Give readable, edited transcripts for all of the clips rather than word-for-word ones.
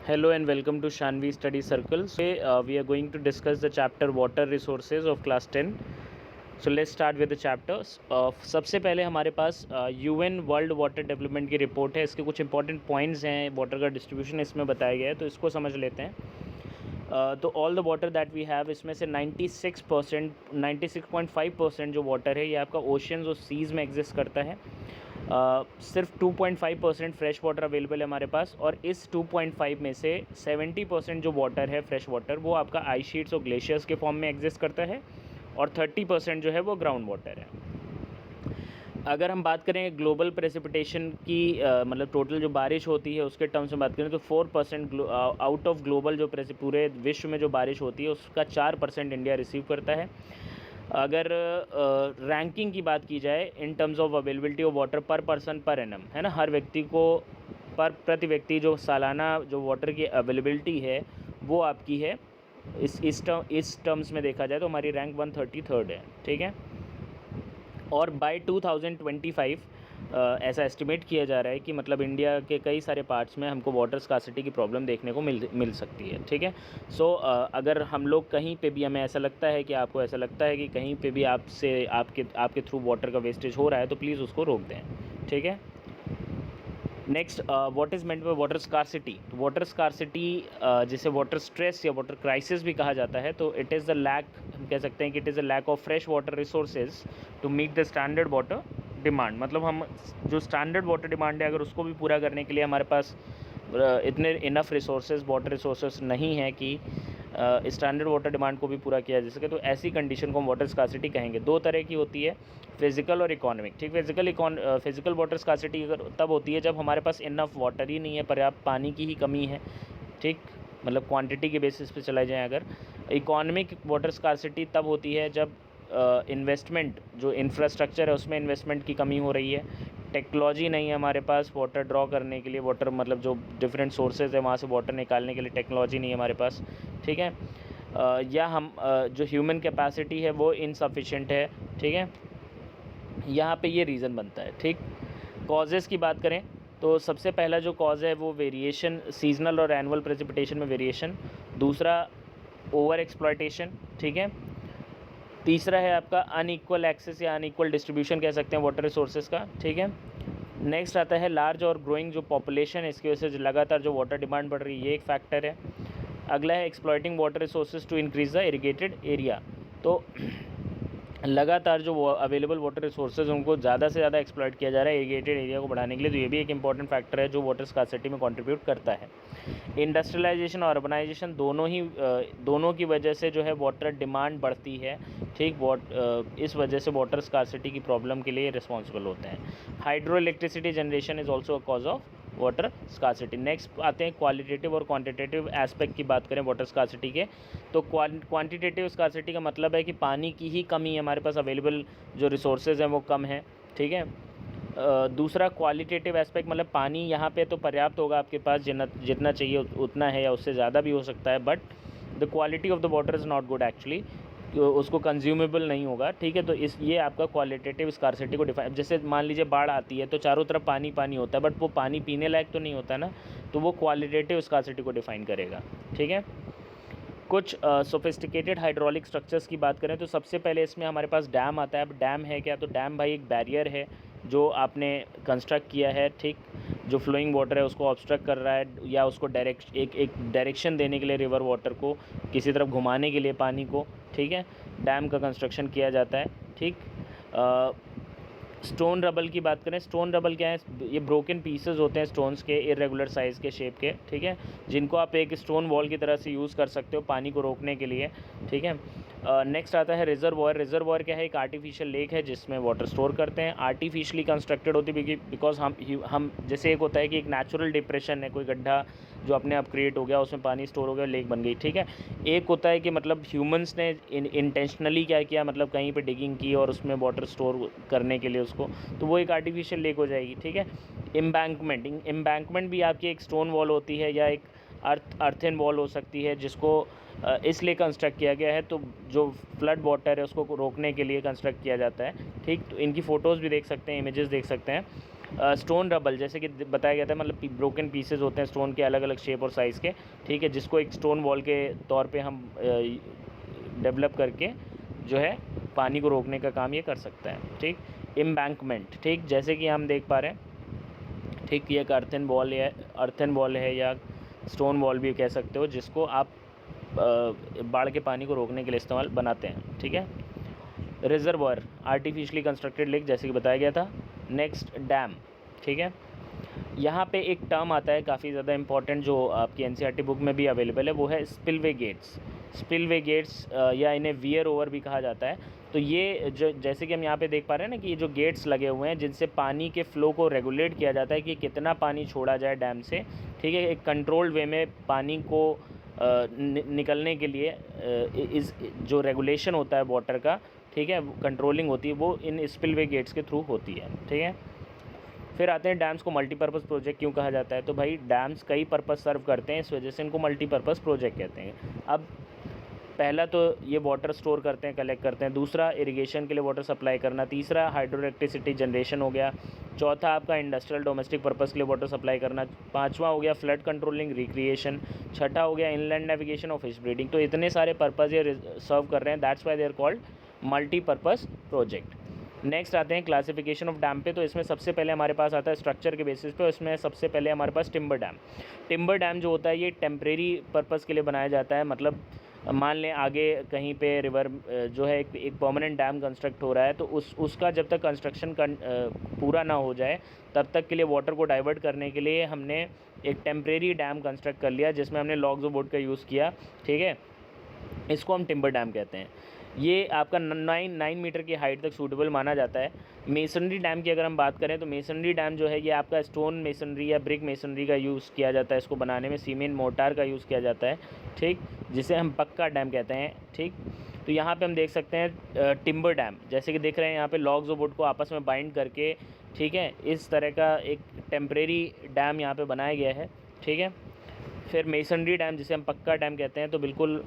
Hello and welcome to Shanvi Study Circle. Today we are going to discuss the chapter Water Resources of class 10. So let's start with the chapters. सबसे पहले हमारे पास UN world water development की report है. इसके कुछ important points हैं, water का distribution इसमें बताया गया है, तो इसको समझ लेते हैं. तो all the water that we have, इसमें से 96.5% जो वाटर है ये आपका ओशंस और सीज़ में एग्जिस्ट करता है. सिर्फ 2.5% फ्रेश वाटर अवेलेबल है हमारे पास, और इस 2.5 में से 70% जो वाटर है फ्रेश वाटर वो आपका आइस शीट्स और ग्लेशियर्स के फॉर्म में एग्जिस्ट करता है, और 30% जो है वो ग्राउंड वाटर है. अगर हम बात करें ग्लोबल प्रेसिपिटेशन की, मतलब टोटल जो बारिश होती है उसके टर्म्स में बात करें तो 4% आउट ऑफ ग्लोबल जो पूरे विश्व में जो बारिश होती है उसका 4% इंडिया रिसीव करता है. अगर रैंकिंग की बात की जाए in terms of availability of water पर पर्सन पर एनम, है ना, हर व्यक्ति को प्रति व्यक्ति जो सालाना जो वाटर की अवेलेबिलिटी है वो आपकी है, इस टर्म्स में देखा जाए तो हमारी रैंक 133 है. ठीक है. और बाय 2025 ऐसा एस्टिमेट किया जा रहा है कि मतलब इंडिया के कई सारे पार्ट्स में हमको वाटर स्कार्सिटी की प्रॉब्लम देखने को मिल सकती है. ठीक है. सो अगर हम लोग कहीं पे भी, हमें ऐसा लगता है कि आपको ऐसा लगता है कि कहीं पे भी आपके थ्रू वाटर का वेस्टेज हो रहा है तो प्लीज़ उसको रोक दें. ठीक है. Next, what is meant by water scarcity. Water scarcity जिसे वाटर स्ट्रेस या वाटर क्राइसिस भी कहा जाता है, तो इट इज़ द लैक, हम कह सकते हैं कि it is the lack of fresh water resources to meet the standard water demand. मतलब हम जो स्टैंडर्ड वाटर डिमांड है अगर उसको भी पूरा करने के लिए हमारे पास इतने इनफ रिसोर्सेज, वाटर रिसोर्सेज नहीं है कि स्टैंडर्ड वाटर डिमांड को भी पूरा किया जा सके, तो ऐसी कंडीशन को हम वाटर स्कार्सिटी कहेंगे. दो तरह की होती है, फिजिकल और इकोनॉमिक. ठीक. फिजिकल वाटर स्कार्सिटी तब होती है जब हमारे पास इनफ वाटर ही नहीं है, पर्याप्त पानी की ही कमी है. ठीक. मतलब क्वांटिटी के बेसिस पे चला जाए अगर. इकोनॉमिक वाटर स्कार्सिटी तब होती है जब इन्वेस्टमेंट, जो इंफ्रास्ट्रक्चर है उसमें इन्वेस्टमेंट की कमी हो रही है, टेक्नोलॉजी नहीं है हमारे पास वाटर ड्रॉ करने के लिए, वाटर मतलब जो डिफरेंट सोर्सेज है वहाँ से वाटर निकालने के लिए टेक्नोलॉजी नहीं है हमारे पास. ठीक है. या हम जो ह्यूमन कैपेसिटी है वो इनसफिशिएंट है. ठीक है. यहाँ पे ये रीज़न बनता है. ठीक. कॉजेज़ की बात करें तो सबसे पहला जो कॉज है वो वेरिएशन, सीजनल और एनुअल प्रेसिपिटेशन में वेरिएशन. दूसरा ओवर एक्सप्लॉयटेशन. ठीक है. तीसरा है आपका अनइक्वल एक्सेस या अनइक्वल डिस्ट्रीब्यूशन कह सकते हैं वाटर रिसोर्सेज का. ठीक है. नेक्स्ट आता है लार्ज और ग्रोइंग जो पॉपुलेशन है, इसकी वजह से लगातार जो वाटर डिमांड बढ़ रही है, ये एक फैक्टर है. अगला है exploiting water resources to increase the irrigated area. तो लगातार जो अवेलेबल वाटर रिसोर्सेज उनको ज़्यादा से ज़्यादा एक्सप्लॉइट किया जा रहा है इरिगेटेड एरिया को बढ़ाने के लिए, तो ये भी एक इंपॉर्टेंट फैक्टर है जो वाटर स्कार्सिटी में कंट्रीब्यूट करता है. इंडस्ट्रियलाइजेशन और अर्बनाइजेशन दोनों की वजह से जो है वाटर डिमांड बढ़ती है. ठीक. इस वजह से वाटर स्कार्सिटी की प्रॉब्लम के लिए रिस्पॉन्सिबल होते हैं. Hydro electricity generation is also a cause of water scarcity. Next आते हैं क्वालिटेटिव और क्वांटिटेटिव एस्पेक्ट की बात करें वाटर स्कार्सिटी के, तो क्वांटिटेटिव स्कार्सिटी का मतलब है कि पानी की ही कमी है हमारे पास, अवेलेबल जो रिसोर्सेज हैं वो कम है. ठीक है. दूसरा क्वालिटेटिव एस्पेक्ट, मतलब पानी यहाँ पे तो पर्याप्त होगा आपके पास, जितना चाहिए उतना है या उससे ज़्यादा भी हो सकता है, but the quality of the water is not good actually, उसको कंज्यूमेबल नहीं होगा. ठीक है. तो ये आपका क्वालिटेटिव स्कार्सिटी को डिफाइन, जैसे मान लीजिए बाढ़ आती है तो चारों तरफ पानी पानी होता है, बट वो पानी पीने लायक तो नहीं होता ना, तो वो क्वालिटेटिव स्कार्सिटी को डिफाइन करेगा. ठीक है. कुछ सोफिस्टिकेटेड हाइड्रोलिक स्ट्रक्चर्स की बात करें तो सबसे पहले इसमें हमारे पास डैम आता है. अब डैम है क्या, तो डैम भाई एक बैरियर है जो आपने कंस्ट्रक्ट किया है. ठीक. जो फ्लोइंग वाटर है उसको ऑब्स्ट्रक्ट कर रहा है या उसको एक डायरेक्शन देने के लिए रिवर वाटर को किसी तरफ घुमाने के लिए पानी को. ठीक है. डैम का कंस्ट्रक्शन किया जाता है. ठीक. स्टोन रबल की बात करें, स्टोन रबल क्या है, ये ब्रोकन पीसेस होते हैं स्टोन्स के, इरेगुलर साइज़ के, शेप के. ठीक है. जिनको आप एक स्टोन वॉल की तरह से यूज़ कर सकते हो पानी को रोकने के लिए. ठीक है. नेक्स्ट आता है रिजर्वॉयर. रिजर्वॉयर क्या है, एक आर्टिफिशियल लेक है जिसमें वाटर स्टोर करते हैं. आर्टिफिशियली कंस्ट्रक्टेड होती है बिकॉज हम जैसे एक होता है कि एक नेचुरल डिप्रेशन है, कोई गड्ढा जो अपने आप क्रिएट हो गया, उसमें पानी स्टोर हो गया, लेक बन गई. ठीक है. एक होता है कि मतलब ह्यूमंस ने इंटेंशनली क्या किया, मतलब कहीं पे डिगिंग की और उसमें वाटर स्टोर करने के लिए उसको, तो वो एक आर्टिफिशियल लेक हो जाएगी. ठीक है. एम्बैंकमेंट भी आपकी एक स्टोन वॉल होती है या एक अर्थन वॉल हो सकती है जिसको इसलिए कंस्ट्रक्ट किया गया है, तो जो फ्लड वाटर है उसको रोकने के लिए कंस्ट्रक्ट किया जाता है. ठीक. तो इनकी फ़ोटोज़ भी देख सकते हैं, इमेजेस देख सकते हैं. स्टोन रबल, जैसे कि बताया गया था, मतलब ब्रोकन पीसेज होते हैं स्टोन के अलग अलग शेप और साइज़ के, ठीक है, जिसको एक स्टोन वॉल के तौर पे हम डेवलप करके जो है पानी को रोकने का काम ये कर सकता है, ठीक। एम्बैंकमेंट, ठीक, जैसे कि हम देख पा रहे हैं, ठीक, ये एक अर्थन वॉल है या स्टोन वॉल भी कह सकते हो, जिसको आप बाढ़ के पानी को रोकने के लिए इस्तेमाल बनाते हैं, ठीक है। रिजर्वायर, आर्टिफिशियली कंस्ट्रक्टेड लेक, जैसे कि बताया गया था। नेक्स्ट डैम, ठीक है। यहाँ पे एक टर्म आता है काफ़ी ज़्यादा इंपॉर्टेंट जो आपकी एनसीईआरटी बुक में भी अवेलेबल है, वो है स्पिलवे गेट्स। स्पिलवे गेट्स या इन्हें वियर ओवर भी कहा जाता है। तो ये जो, जैसे कि हम यहाँ पे देख पा रहे हैं ना कि ये जो गेट्स लगे हुए हैं जिनसे पानी के फ़्लो को रेगुलेट किया जाता है कि कितना पानी छोड़ा जाए डैम से, ठीक है, एक कंट्रोल्ड वे में पानी को निकलने के लिए इस जो रेगुलेशन होता है वाटर का, ठीक है, कंट्रोलिंग होती है, वो इन स्पिलवे गेट्स के थ्रू होती है, ठीक है। फिर आते हैं डैम्स को मल्टीपर्पज़ प्रोजेक्ट क्यों कहा जाता है। तो भाई डैम्स कई पर्पज़ सर्व करते हैं, इस वजह से इनको मल्टीपर्पज़ प्रोजेक्ट कहते हैं। अब पहला तो ये वाटर स्टोर करते हैं, कलेक्ट करते हैं। दूसरा इरिगेशन के लिए वाटर सप्लाई करना। तीसरा हाइड्रो इलेक्ट्रिसिटी जनरेशन हो गया। चौथा आपका इंडस्ट्रियल डोमेस्टिक पर्पज़ के लिए वाटर सप्लाई करना। पाँचवा हो गया फ्लड कंट्रोलिंग रिक्रिएशन। छठा हो गया इनलैंड नेविगेशन और फिश ब्रीडिंग। तो इतने सारे पर्पज़ ये सर्व कर रहे हैं, that's why they are called multipurpose project. Next आते हैं क्लासिफिकेशन ऑफ डैम पे। तो इसमें सबसे पहले हमारे पास आता है स्ट्रक्चर के बेसिस पे, उसमें सबसे पहले हमारे पास टिम्बर डैम। टिम्बर डैम जो होता है ये टेम्परेरी पर्पज़ के लिए बनाया जाता है, मतलब मान लें आगे कहीं पे रिवर जो है एक परमानेंट डैम कंस्ट्रक्ट हो रहा है, तो उसका जब तक कंस्ट्रक्शन पूरा ना हो जाए तब तक के लिए वाटर को डाइवर्ट करने के लिए हमने एक टेम्परेरी डैम कंस्ट्रक्ट कर लिया जिसमें हमने लॉग्स ऑफ वुड का यूज़ किया, ठीक है। इसको हम टिम्बर डैम कहते हैं। ये आपका 9 मीटर की हाइट तक सूटेबल माना जाता है। मेसनरी डैम की अगर हम बात करें तो मेसनरी डैम जो है ये आपका स्टोन मेसनरी या ब्रिक मेसनरी का यूज़ किया जाता है, इसको बनाने में सीमेंट मोर्टार का यूज़ किया जाता है, ठीक, जिसे हम पक्का डैम कहते हैं, ठीक। तो यहाँ पे हम देख सकते हैं टिम्बर डैम, जैसे कि देख रहे हैं यहाँ पे लॉग्स ऑफ वुड को आपस में बाइंड करके, ठीक है, इस तरह का एक टेम्परेरी डैम यहाँ पे बनाया गया है, ठीक है। फिर मेसनरी डैम जिसे हम पक्का डैम कहते हैं, तो बिल्कुल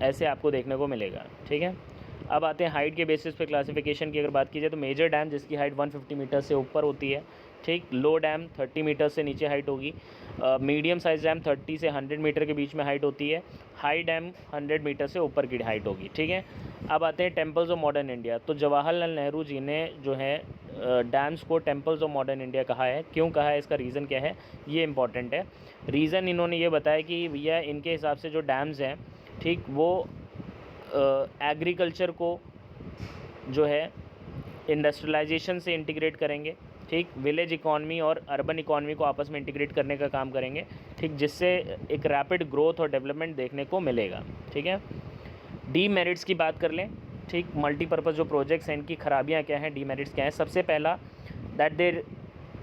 ऐसे आपको देखने को मिलेगा, ठीक है। अब आते हैं हाइट के बेसिस पे क्लासिफिकेशन की अगर बात की जाए तो मेजर डैम जिसकी हाइट 150 मीटर से ऊपर होती है, ठीक। लो डैम 30 मीटर से नीचे हाइट होगी। मीडियम साइज डैम 30 से 100 मीटर के बीच में हाइट होती है। हाई डैम 100 मीटर से ऊपर की हाइट होगी, ठीक है। अब आते हैं टेम्पल्स ऑफ मॉडर्न इंडिया। तो जवाहरलाल नेहरू जी ने जो है डैम्स को टेम्पल्स ऑफ मॉडर्न इंडिया कहा है। क्यों कहा है, इसका रीज़न क्या है, ये इंपॉर्टेंट है। रीज़न इन्होंने ये बताया कि भैया इनके हिसाब से जो डैम्स हैं, ठीक, वो एग्रीकल्चर को जो है इंडस्ट्रियलाइजेशन से इंटीग्रेट करेंगे, ठीक, विलेज इकॉनमी और अर्बन इकॉनमी को आपस में इंटीग्रेट करने का काम करेंगे, ठीक, जिससे एक रैपिड ग्रोथ और डेवलपमेंट देखने को मिलेगा, ठीक है। डीमेरिट्स की बात कर लें, ठीक, मल्टीपर्पज़ जो प्रोजेक्ट्स हैं इनकी खराबियाँ क्या हैं, डीमेरिट्स क्या हैं। सबसे पहला दैट देर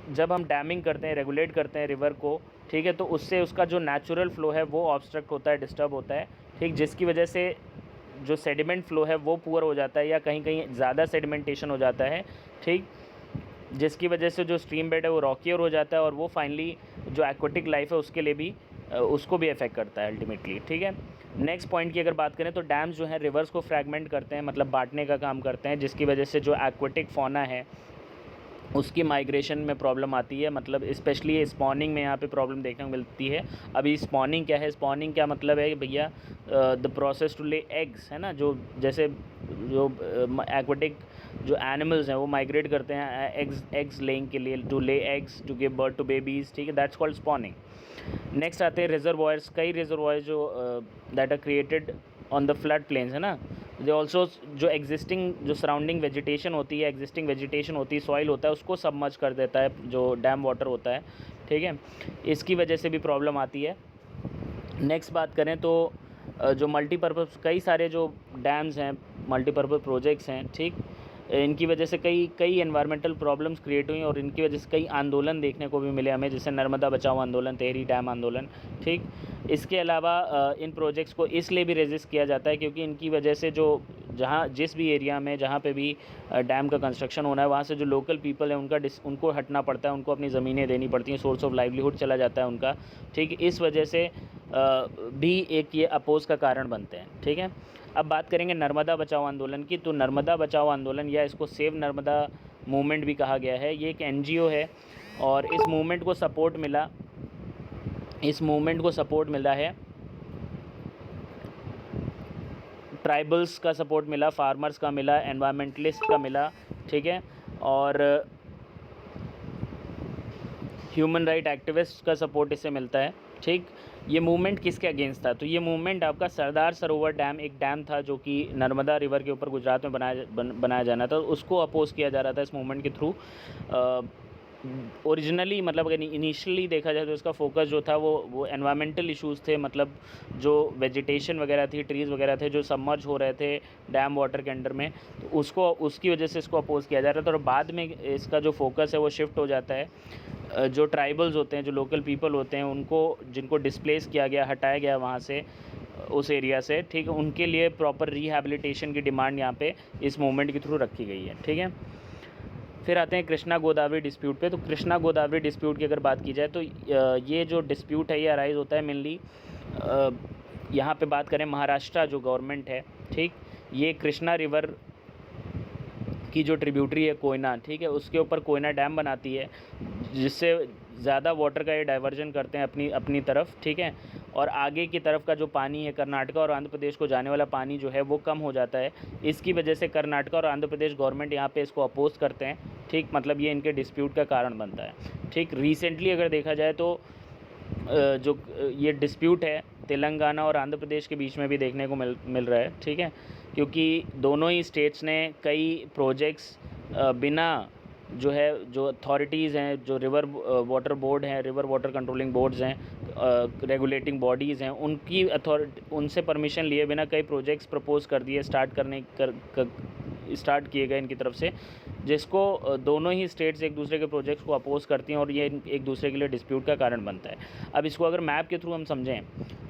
जब हम डैमिंग करते हैं, रेगुलेट करते हैं रिवर को, ठीक है, तो उससे उसका जो नेचुरल फ़्लो है वो ऑब्स्ट्रक्ट होता है, डिस्टर्ब होता है, ठीक, जिसकी वजह से जो सेडिमेंट फ़्लो है वो पुअर हो जाता है या कहीं कहीं ज़्यादा सेडिमेंटेशन हो जाता है, ठीक, जिसकी वजह से जो स्ट्रीम बेड है वो रॉकियर हो जाता है और वो फाइनली जो एक्वेटिक लाइफ है उसके लिए भी उसको भी अफेक्ट करता है अल्टीमेटली, ठीक है। नेक्स्ट पॉइंट की अगर बात करें तो डैम्स जो है रिवर्स को फ्रैगमेंट करते हैं, मतलब बांटने का काम करते हैं, जिसकी वजह से जो एक्वेटिक फौना है उसकी माइग्रेशन में प्रॉब्लम आती है, मतलब स्पेशली स्पॉनिंग में यहाँ पे प्रॉब्लम देखने को मिलती है। अभी स्पॉनिंग क्या है, स्पॉनिंग क्या मतलब है भैया, the process to lay eggs, है ना, जो जैसे जो एक्वेटिक जो एनिमल्स हैं वो माइग्रेट करते हैं एग्स लेइंग के लिए, to lay eggs to give birth to babies, ठीक है, दैट्स कॉल्ड स्पॉनिंग। नेक्स्ट आते हैं रिजर्वॉयर्स। कई रिजर्वॉयर्स जो that are created on the flood plains, है ना, दे ऑल्सो जो एग्जिस्टिंग जो सराउंडिंग वेजिटेशन होती है, एग्जिस्टिंग वेजिटेशन होती है, सॉइल होता है, उसको सबमर्ज कर देता है जो डैम वाटर होता है, ठीक है, इसकी वजह से भी प्रॉब्लम आती है। नेक्स्ट बात करें तो जो मल्टीपर्पज़ कई सारे जो डैम्स हैं, मल्टीपर्पज़ प्रोजेक्ट्स हैं, ठीक, इनकी वजह से कई एनवायरमेंटल प्रॉब्लम्स क्रिएट हुई और इनकी वजह से कई आंदोलन देखने को भी मिले हमें, जैसे नर्मदा बचाओ आंदोलन, टिहरी डैम आंदोलन, ठीक। इसके अलावा इन प्रोजेक्ट्स को इसलिए भी रेजिस्ट किया जाता है क्योंकि इनकी वजह से जो जहाँ जिस भी एरिया में जहाँ पे भी डैम का कंस्ट्रक्शन होना है वहाँ से जो लोकल पीपल है उनको हटना पड़ता है, उनको अपनी ज़मीनें देनी पड़ती हैं, सोर्स ऑफ लाइवलीहुड चला जाता है उनका, ठीक। इस वजह से भी एक ये अपोज़ का कारण बनते हैं, ठीक है। अब बात करेंगे नर्मदा बचाओ आंदोलन की। तो नर्मदा बचाओ आंदोलन या इसको सेव नर्मदा मूवमेंट भी कहा गया है। ये एक NGO है और इस मूवमेंट को सपोर्ट मिला है ट्राइबल्स का सपोर्ट मिला, फार्मर्स का मिला, एनवायरमेंटलिस्ट का मिला, ठीक है, और ह्यूमन राइट एक्टिविस्ट का सपोर्ट इससे मिलता है, ठीक। ये मूवमेंट किसके अगेंस्ट था? तो ये मूवमेंट आपका सरदार सरोवर डैम, एक डैम था जो कि नर्मदा रिवर के ऊपर गुजरात में बनाया जाना था, उसको अपोज किया जा रहा था इस मूवमेंट के थ्रू। ओरिजिनली मतलब अगर इनिशियली देखा जाए तो इसका फोकस जो था वो एनवायरमेंटल इश्यूज़ थे, मतलब जो वेजिटेशन वगैरह थी, ट्रीज़ वगैरह थे जो सबमर्ज हो रहे थे डैम वाटर के अंडर में, तो उसकी वजह से इसको अपोज़ किया जा रहा था। और बाद में इसका जो फोकस है वो शिफ्ट हो जाता है, जो ट्राइबल्स होते हैं, जो लोकल पीपल होते हैं, उनको जिनको डिस्प्लेस किया गया, हटाया गया वहाँ से, उस एरिया से, ठीक है, उनके लिए प्रॉपर रिहैबिलिटेशन की डिमांड यहाँ पे इस मूवमेंट के थ्रू रखी गई है, ठीक है। फिर आते हैं कृष्णा गोदावरी डिस्प्यूट पे। तो कृष्णा गोदावरी डिस्प्यूट की अगर बात की जाए तो ये जो डिस्प्यूट है ये अराइज़ होता है मेनली, यहाँ पे बात करें महाराष्ट्र जो गवर्नमेंट है, ठीक, ये कृष्णा रिवर की जो ट्रिब्यूटरी है कोयना, ठीक है, उसके ऊपर कोयना डैम बनाती है, जिससे ज़्यादा वाटर का ये डाइवर्जन करते हैं अपनी तरफ, ठीक है, और आगे की तरफ का जो पानी है कर्नाटका और आंध्र प्रदेश को जाने वाला पानी जो है वो कम हो जाता है। इसकी वजह से कर्नाटका और आंध्र प्रदेश गवर्नमेंट यहाँ पे इसको अपोज करते हैं, ठीक, मतलब ये इनके डिस्प्यूट का कारण बनता है, ठीक। रिसेंटली अगर देखा जाए तो जो ये डिस्प्यूट है तेलंगाना और आंध्र प्रदेश के बीच में भी देखने को मिल रहा है, ठीक है, क्योंकि दोनों ही स्टेट्स ने कई प्रोजेक्ट्स बिना जो अथॉरिटीज़ हैं, जो रिवर वाटर बोर्ड हैं, रिवर वाटर कंट्रोलिंग बोर्ड्स हैं, रेगुलेटिंग बॉडीज़ हैं, उनसे परमिशन लिए बिना कई प्रोजेक्ट्स प्रपोज़ कर दिए, स्टार्ट किए गए इनकी तरफ से, जिसको दोनों ही स्टेट्स एक दूसरे के प्रोजेक्ट्स को अपोज करती हैं और ये एक दूसरे के लिए डिस्प्यूट का कारण बनता है। अब इसको अगर मैप के थ्रू हम समझें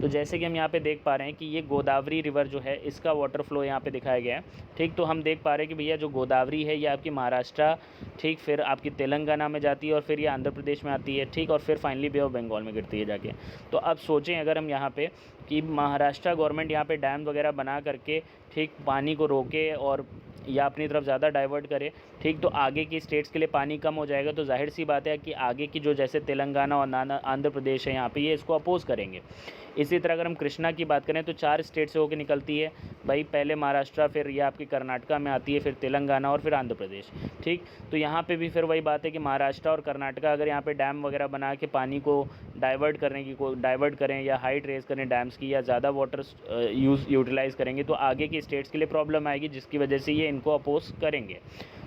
तो जैसे कि हम यहाँ पे देख पा रहे हैं कि ये गोदावरी रिवर जो है इसका वाटर फ्लो यहाँ पे दिखाया गया है, ठीक। तो हम देख पा रहे हैं कि भैया जो गोदावरी है ये आपकी महाराष्ट्र, ठीक, फिर आपकी तेलंगाना में जाती है और फिर ये आंध्र प्रदेश में आती है, ठीक, और फिर फाइनली बे ऑफ बंगाल में गिरती है जाके। तो अब सोचें अगर हम यहाँ पे कि महाराष्ट्र गवर्नमेंट यहाँ पे डैम वगैरह बना करके, ठीक, पानी को रोके और या अपनी तरफ ज़्यादा डाइवर्ट करे, ठीक, तो आगे की स्टेट्स के लिए पानी कम हो जाएगा, तो जाहिर सी बात है कि आगे की जो जैसे तेलंगाना और आंध्र प्रदेश है यहाँ पे ये इसको अपोज़ करेंगे। इसी तरह अगर हम कृष्णा की बात करें तो 4 स्टेट से होकर निकलती है भाई, पहले महाराष्ट्र, फिर ये आपकी कर्नाटका में आती है, फिर तेलंगाना और फिर आंध्र प्रदेश, ठीक। तो यहाँ पे भी फिर वही बात है कि महाराष्ट्र और कर्नाटका अगर यहाँ पे डैम वगैरह बना के पानी को डाइवर्ट करें या हाइट रेज करें डैम्स की, या ज़्यादा वाटर यूटिलाइज़ करेंगे, तो आगे की स्टेट्स के लिए प्रॉब्लम आएगी, जिसकी वजह से ये इनको अपोज करेंगे।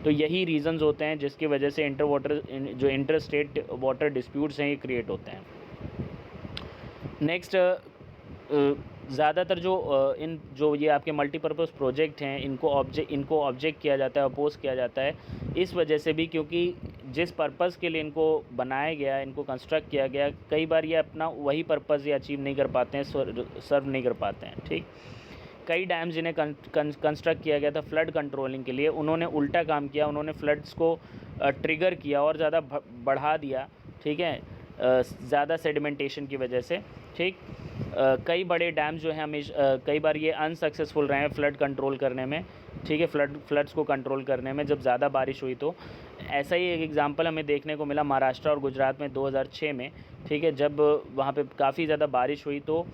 तो यही रीज़न्स होते हैं जिसकी वजह से इंटर स्टेट वाटर डिस्प्यूट्स हैं ये क्रिएट होते हैं। नेक्स्ट, ज़्यादातर जो ये आपके मल्टीपर्पज़ प्रोजेक्ट हैं इनको ऑब्जेक्ट किया जाता है, अपोज किया जाता है, इस वजह से भी क्योंकि जिस पर्पज़ के लिए इनको बनाया गया, इनको कंस्ट्रक्ट किया गया, कई बार ये अपना वही पर्पज़ ये अचीव नहीं कर पाते हैं, सर्व नहीं कर पाते हैं, ठीक। कई डैम्स जिन्हें कंस्ट्रक्ट किया गया था फ्लड कंट्रोलिंग के लिए, उन्होंने उल्टा काम किया, उन्होंने फ्लड्स को ट्रिगर किया और ज़्यादा बढ़ा दिया, ठीक है, ज़्यादा सेडिमेंटेशन की वजह से, ठीक। कई बड़े डैम्स जो हैं हमेशा कई बार ये अनसक्सेसफुल रहे हैं फ्लड कंट्रोल करने में, ठीक है, फ्लड्स को कंट्रोल करने में जब ज़्यादा बारिश हुई तो। ऐसा ही एक एग्जांपल हमें देखने को मिला महाराष्ट्र और गुजरात में 2006 में, ठीक है, जब वहाँ पे काफ़ी ज़्यादा बारिश हुई तो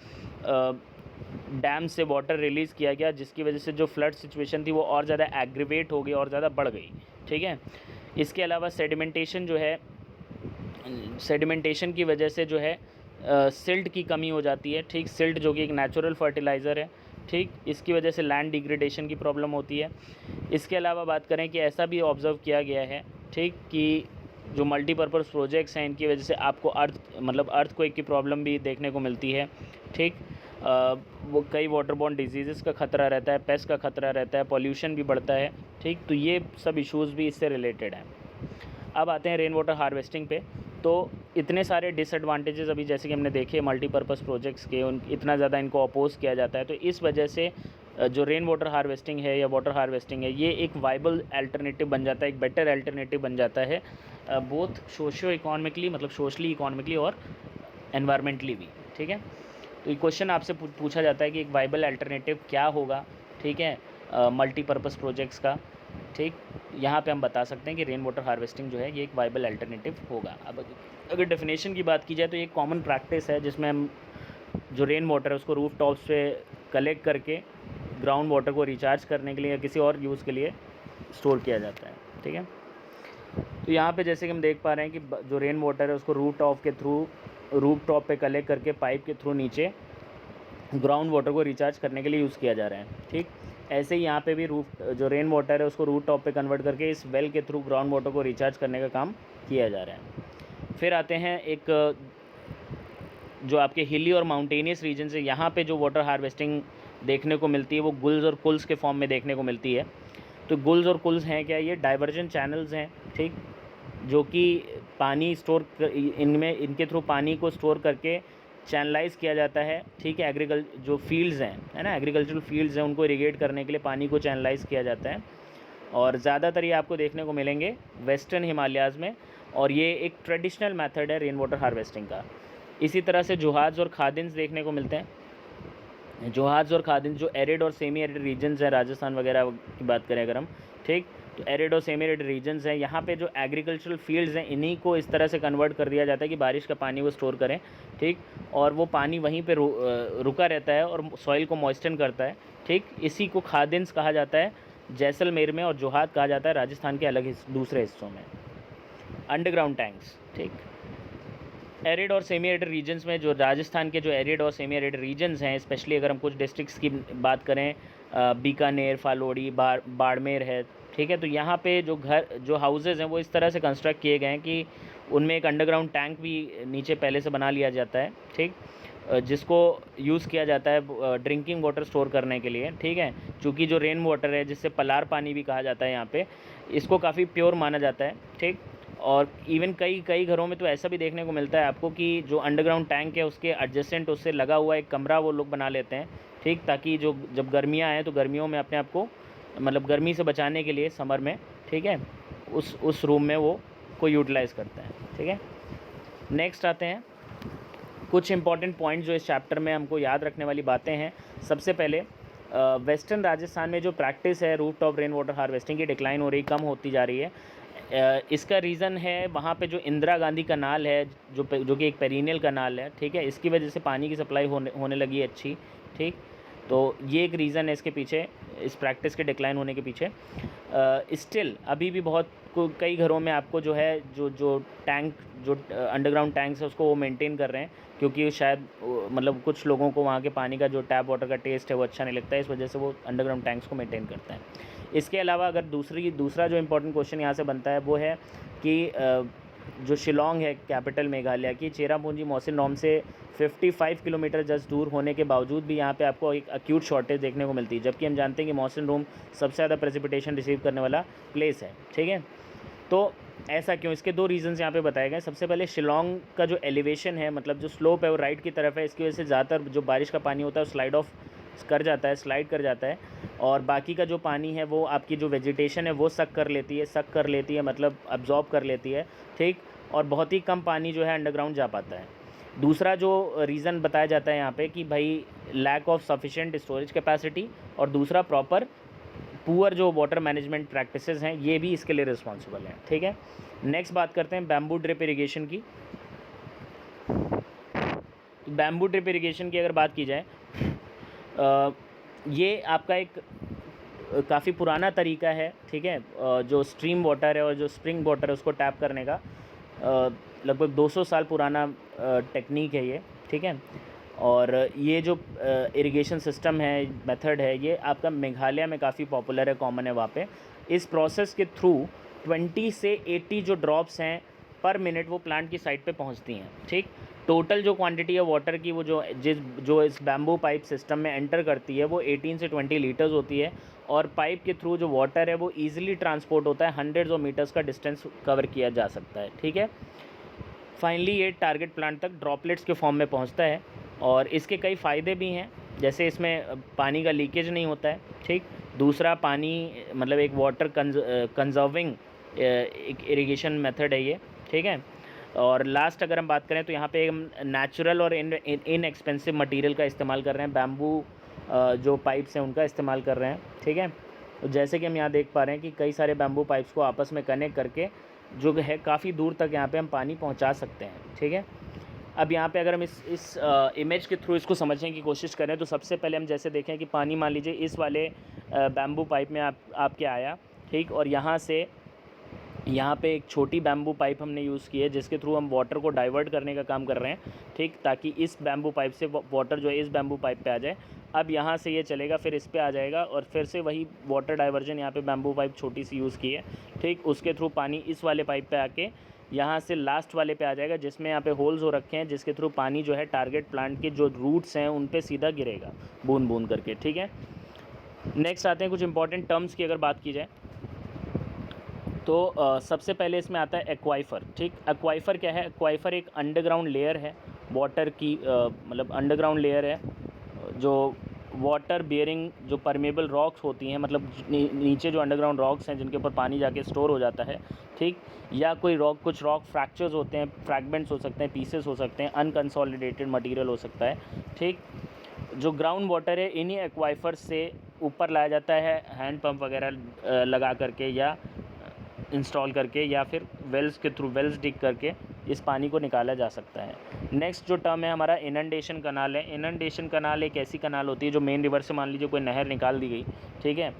डैम से वाटर रिलीज़ किया गया, जिसकी वजह से जो फ्लड सिचुएशन थी वो और ज़्यादा एग्रीवेट हो गई और ज़्यादा बढ़ गई, ठीक है। इसके अलावा सेडिमेंटेशन की वजह से जो है सिल्ट की कमी हो जाती है, ठीक, सिल्ट जो कि एक नेचुरल फर्टिलाइज़र है, ठीक, इसकी वजह से लैंड डिग्रेडेशन की प्रॉब्लम होती है। इसके अलावा बात करें कि ऐसा भी ऑब्ज़र्व किया गया है, ठीक, कि जो मल्टीपर्पज़ प्रोजेक्ट्स हैं इनकी वजह से आपको अर्थक्वेक की प्रॉब्लम भी देखने को मिलती है, ठीक। वो कई वाटरबॉर्न डिजीज़ का ख़तरा रहता है, पेस्ट का ख़तरा रहता है, पॉल्यूशन भी बढ़ता है, ठीक। तो ये सब इश्यूज़ भी इससे रिलेटेड हैं। अब आते हैं रेन वाटर हार्वेस्टिंग पे। तो इतने सारे डिसएडवांटेजेस अभी जैसे कि हमने देखे मल्टीपर्पज़ प्रोजेक्ट्स के, इतना ज़्यादा इनको अपोज़ किया जाता है, तो इस वजह से जो रेन वाटर हार्वेस्टिंग है या वाटर हार्वेस्टिंग है ये एक वाइबल अल्टरनेटिव बन जाता है, एक बेटर अल्टरनेटिव बन जाता है, बोथ सोशियो इकोनॉमिकली, मतलब सोशली इकोनॉमिकली और एनवायरमेंटली भी, ठीक है। तो ये क्वेश्चन आपसे पूछा जाता है कि एक वाइबल अल्टरनेटिव क्या होगा, ठीक है, मल्टीपर्पज़ प्रोजेक्ट्स का, ठीक, यहाँ पे हम बता सकते हैं कि रेन वाटर हार्वेस्टिंग जो है ये एक वाइबल अल्टरनेटिव होगा। अब अगर डेफिनेशन की बात की जाए तो ये एक कॉमन प्रैक्टिस है जिसमें हम जो रेन वाटर है उसको रूफ टॉप्स पे कलेक्ट करके ग्राउंड वाटर को रिचार्ज करने के लिए या किसी और यूज़ के लिए स्टोर किया जाता है। ठीक है, तो यहाँ पे जैसे कि हम देख पा रहे हैं कि जो रेन वाटर है उसको रूफ टॉप पे कलेक्ट करके पाइप के थ्रू नीचे ग्राउंड वाटर को रिचार्ज करने के लिए यूज़ किया जा रहा है। ठीक, ऐसे ही यहाँ पे भी जो रेन वाटर है उसको रूफ टॉप पे कन्वर्ट करके इस वेल के थ्रू ग्राउंड वाटर को रिचार्ज करने का काम किया जा रहा है। फिर आते हैं एक जो आपके हिली और माउंटेनियस रीजन से यहाँ पे जो वाटर हार्वेस्टिंग देखने को मिलती है वो गुल्स और कुल्स के फॉर्म में देखने को मिलती है। तो गुल्स और कुल्स हैं क्या, ये डाइवर्जन चैनल्स हैं। ठीक, जो कि पानी इनके थ्रू पानी को स्टोर करके चैनलाइज़ किया जाता है। ठीक है, जो फील्ड्स हैं, है ना, एग्रीकल्चरल फील्ड्स हैं, उनको इरिगेट करने के लिए पानी को चैनलाइज़ किया जाता है। और ज़्यादातर ये आपको देखने को मिलेंगे वेस्टर्न हिमालयाज़ में, और ये एक ट्रेडिशनल मेथड है रेन वाटर हार्वेस्टिंग का। इसी तरह से जोहाज़ और खादिन्स देखने को मिलते हैं। जोहाज़ और खादिन्स जो एरिड और सेमी एरिड रीजन्स हैं, राजस्थान वगैरह की बात करें अगर हम, ठीक, तो एरिड और सेमी एरिड रीजन्स हैं, यहाँ पे जो एग्रीकल्चरल फील्ड्स हैं इन्हीं को इस तरह से कन्वर्ट कर दिया जाता है कि बारिश का पानी वो स्टोर करें। ठीक, और वो पानी वहीं पे रुका रहता है और सॉइल को मॉइस्चन करता है। ठीक, इसी को खादिन्स कहा जाता है जैसलमेर में, और जोहात कहा जाता है राजस्थान के अलग दूसरे हिस्सों में। अंडरग्राउंड टैंक्स, ठीक, एरिड और सेमी एरिड रीजन्स में, जो राजस्थान के जो एरिड और सेमी एरिड रीजन्स हैं, स्पेशली अगर हम कुछ डिस्ट्रिक्ट्स की बात करें, बीकानेर, फालोड़ी, बाड़मेर है। ठीक है, तो यहाँ पे जो हाउसेज़ हैं वो इस तरह से कंस्ट्रक्ट किए गए हैं कि उनमें एक अंडरग्राउंड टैंक भी नीचे पहले से बना लिया जाता है। ठीक, जिसको यूज़ किया जाता है ड्रिंकिंग वाटर स्टोर करने के लिए। ठीक है, चूँकि जो रेन वाटर है, जिससे पलार पानी भी कहा जाता है यहाँ पे, इसको काफ़ी प्योर माना जाता है। ठीक, और इवन कई घरों में तो ऐसा भी देखने को मिलता है आपको कि जो अंडरग्राउंड टैंक है उसके एडजेसेंट उससे लगा हुआ एक कमरा वो लोग बना लेते हैं। ठीक, ताकि जब गर्मियाँ आएँ तो गर्मियों में अपने आप को, मतलब गर्मी से बचाने के लिए समर में, ठीक है, उस रूम में वो को यूटिलाइज़ करते हैं। ठीक है, नेक्स्ट आते हैं कुछ इंपॉर्टेंट पॉइंट जो इस चैप्टर में हमको याद रखने वाली बातें हैं। सबसे पहले वेस्टर्न राजस्थान में जो प्रैक्टिस है roof top rain water harvesting की डिक्लाइन हो रही, कम होती जा रही है। इसका रीज़न है वहाँ पे जो इंदिरा गांधी कनाल है, जो कि एक पेरिनियल कनाल है। ठीक है, इसकी वजह से पानी की सप्लाई होने लगी है अच्छी। ठीक, तो ये एक रीज़न है इसके पीछे, इस प्रैक्टिस के डिक्लाइन होने के पीछे। स्टिल अभी भी कई घरों में आपको जो है जो अंडरग्राउंड टैंक्स है उसको वो मेंटेन कर रहे हैं, क्योंकि शायद मतलब कुछ लोगों को वहाँ के पानी का जो टैप वाटर का टेस्ट है वो अच्छा नहीं लगता है, इस वजह से वो अंडरग्राउंड टैंक्स को मेंटेन करते हैं। इसके अलावा अगर दूसरा जो इम्पोर्टेंट क्वेश्चन यहाँ से बनता है वो है कि जो शिलोंग है कैपिटल मेघालय की, चेरापूंजी मौसिनराम से 55 किलोमीटर जस्ट दूर होने के बावजूद भी यहाँ पे आपको एक एक्यूट शॉर्टेज देखने को मिलती है, जबकि हम जानते हैं कि मौसिनराम सबसे ज़्यादा प्रेसिपिटेशन रिसीव करने वाला प्लेस है। ठीक है, तो ऐसा क्यों, इसके दो रीज़न्स यहाँ पे बताए गए। सबसे पहले शिलोंग का जो एलिवेशन है, मतलब जो स्लोप है वो राइट की तरफ है, इसकी वजह से ज़्यादातर जो बारिश का पानी होता है वो स्लाइड कर जाता है, और बाकी का जो पानी है वो आपकी जो वेजिटेशन है वो सक कर लेती है, मतलब अब्जॉर्ब कर लेती है। ठीक, और बहुत ही कम पानी जो है अंडरग्राउंड जा पाता है। दूसरा जो रीज़न बताया जाता है यहाँ पे कि भाई lack of sufficient storage capacity, और दूसरा पुअर जो वाटर मैनेजमेंट प्रैक्टिसेस हैं, ये भी इसके लिए रिस्पॉन्सिबल हैं। ठीक है, नेक्स्ट बात करते हैं बैम्बू ड्रिप इरिगेशन की। बैम्बू ड्रिप इरिगेशन की अगर बात की जाए, ये आपका एक काफ़ी पुराना तरीका है। ठीक है, जो स्ट्रीम वाटर है और जो स्प्रिंग वाटर है उसको टैप करने का लगभग 200 साल पुराना टेक्निक है ये। ठीक है, और ये जो इरिगेशन सिस्टम है, मेथड है, ये आपका मेघालय में काफ़ी पॉपुलर है, कॉमन है वहाँ पे। इस प्रोसेस के थ्रू 20 से 80 जो ड्रॉप्स हैं पर मिनट वो प्लांट की साइड पे पहुँचती हैं। ठीक, टोटल जो क्वांटिटी है वाटर की वो जो इस बैम्बू पाइप सिस्टम में एंटर करती है वो 18 से 20 लीटर्स होती है, और पाइप के थ्रू जो वाटर है वो ईजिली ट्रांसपोर्ट होता है, हंड्रेड्स ऑफ मीटर्स का डिस्टेंस कवर किया जा सकता है। ठीक है, फाइनली ये टारगेट प्लांट तक ड्रॉपलेट्स के फॉर्म में पहुंचता है, और इसके कई फ़ायदे भी हैं, जैसे इसमें पानी का लीकेज नहीं होता है। ठीक, दूसरा पानी मतलब एक वाटर कंजर्विंग एक इरिगेशन मेथड है ये। ठीक है, और लास्ट अगर हम बात करें तो यहाँ पे हम नेचुरल और इनएक्सपेंसिव मटेरियल का इस्तेमाल कर रहे हैं, बैम्बू जो पाइप्स हैं उनका इस्तेमाल कर रहे हैं। ठीक है, तो जैसे कि हम यहाँ देख पा रहे हैं कि कई सारे बैम्बू पाइप्स को आपस में कनेक्ट करके जो है काफ़ी दूर तक यहाँ पे हम पानी पहुँचा सकते हैं। ठीक है, अब यहाँ पे अगर हम इस इमेज के थ्रू इसको समझने की कोशिश करें तो सबसे पहले हम जैसे देखें कि पानी मान लीजिए इस वाले बैम्बू पाइप में आपके आया, ठीक, और यहाँ से यहाँ पे एक छोटी बैम्बू पाइप हमने यूज़ की है जिसके थ्रू हम वाटर को डाइवर्ट करने का काम कर रहे हैं, ठीक, ताकि इस बैम्बू पाइप से वाटर जो है इस बैम्बू पाइप पे आ जाए। अब यहाँ से ये चलेगा, फिर इस पे आ जाएगा और फिर से वही वाटर डाइवर्जन यहाँ पे बैम्बू पाइप छोटी सी यूज़ की है, ठीक, उसके थ्रू पानी इस वाले पाइप पे आके यहाँ से लास्ट वाले पे आ जाएगा जिसमें यहाँ पे होल्स हो रखे हैं जिसके थ्रू पानी जो है टारगेट प्लांट के जो रूट्स हैं उन पे सीधा गिरेगा बूंद बूंद करके। ठीक है, नेक्स्ट आते हैं कुछ इंपॉर्टेंट टर्म्स की अगर बात की जाए तो सबसे पहले इसमें आता है एक्वाइफर। ठीक, एक्वाइफर क्या है? एक्वाइफर एक अंडरग्राउंड लेयर है वाटर की, मतलब अंडरग्राउंड लेयर है जो वाटर बियरिंग जो परमेबल रॉक्स होती हैं, मतलब नीचे जो अंडरग्राउंड रॉक्स हैं जिनके ऊपर पानी जाके स्टोर हो जाता है, ठीक, या कोई रॉक, कुछ रॉक फ्रैक्चर्स होते हैं, फ्रैगमेंट्स हो सकते हैं, पीसेस हो सकते हैं, अनकंसोलिडेटेड मटेरियल हो सकता है। ठीक, जो ग्राउंड वाटर है इन्हीं एक्वाइफर से ऊपर लाया जाता है हैंड पंप वगैरह लगा करके या इंस्टॉल करके या फिर वेल्स के थ्रू, वेल्स डिग करके इस पानी को निकाला जा सकता है। नेक्स्ट जो टर्म है हमारा इनंडेशन कनाल है। इनंडेशन कनाल एक ऐसी कनाल होती है जो मेन रिवर से मान लीजिए कोई नहर निकाल दी गई, ठीक है,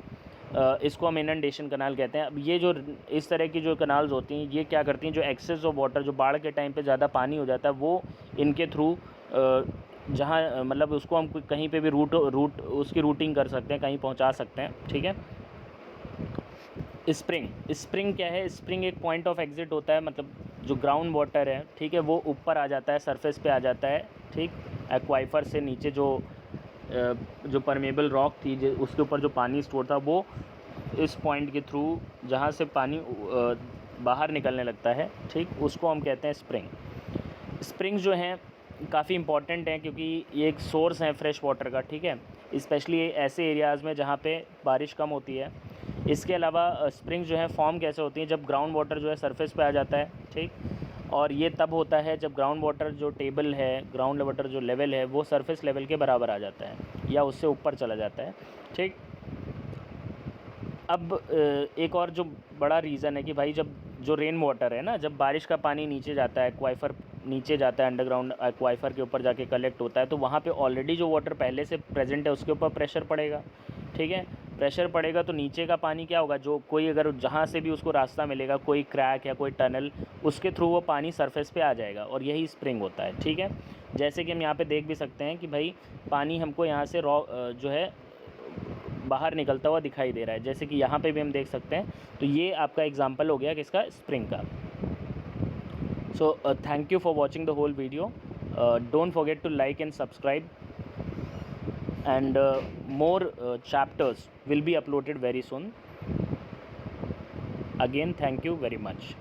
इसको हम इनंडेशन कनाल कहते हैं। अब ये जो इस तरह की जो कनाल्स होती हैं ये क्या करती हैं, जो एक्सेस ऑफ वाटर, जो बाढ़ के टाइम पे ज़्यादा पानी हो जाता है वो इनके थ्रू जहाँ मतलब उसको हम कहीं पे भी रूट उसकी रूटिंग कर सकते हैं, कहीं पहुँचा सकते हैं। ठीक है, स्प्रिंग क्या है? स्प्रिंग एक पॉइंट ऑफ एग्जिट होता है, मतलब जो ग्राउंड वाटर है, ठीक है, वो ऊपर आ जाता है, सरफेस पे आ जाता है, ठीक, एक्वाइफर से नीचे जो परमेबल रॉक थी उसके ऊपर जो पानी स्टोर था वो इस पॉइंट के थ्रू जहाँ से पानी बाहर निकलने लगता है, ठीक, उसको हम कहते हैं स्प्रिंग। स्प्रिंग्स जो हैं काफ़ी इंपॉर्टेंट हैं क्योंकि ये एक सोर्स है फ्रेश वाटर का, ठीक है, स्पेशली ऐसे एरियाज़ में जहाँ पे बारिश कम होती है। इसके अलावा स्प्रिंग्स जो है फॉर्म कैसे होती हैं? जब ग्राउंड वाटर जो है सरफेस पे आ जाता है, ठीक, और ये तब होता है जब ग्राउंड वाटर जो टेबल है, ग्राउंड वाटर जो लेवल है वो सरफेस लेवल के बराबर आ जाता है या उससे ऊपर चला जाता है। ठीक, अब एक और जो बड़ा रीज़न है कि भाई जब जो रेन वाटर है ना, जब बारिश का पानी नीचे जाता है, एक्वाइफर नीचे जाता है, अंडरग्राउंड एक्वाइफर के ऊपर जाके कलेक्ट होता है, तो वहाँ पे ऑलरेडी जो वाटर पहले से प्रेजेंट है उसके ऊपर प्रेशर पड़ेगा। ठीक है, प्रेशर पड़ेगा तो नीचे का पानी क्या होगा, जो कोई अगर जहाँ से भी उसको रास्ता मिलेगा, कोई क्रैक या कोई टनल, उसके थ्रू वो पानी सरफेस पे आ जाएगा और यही स्प्रिंग होता है। ठीक है, जैसे कि हम यहाँ पे देख भी सकते हैं कि भाई पानी हमको यहाँ से जो है बाहर निकलता हुआ दिखाई दे रहा है, जैसे कि यहाँ पे भी हम देख सकते हैं। तो ये आपका एग्जांपल हो गया किसका? स्प्रिंग का। So thank you for watching the whole video. Don't forget to like and subscribe, and more chapters will be uploaded very soon. Again, thank you very much.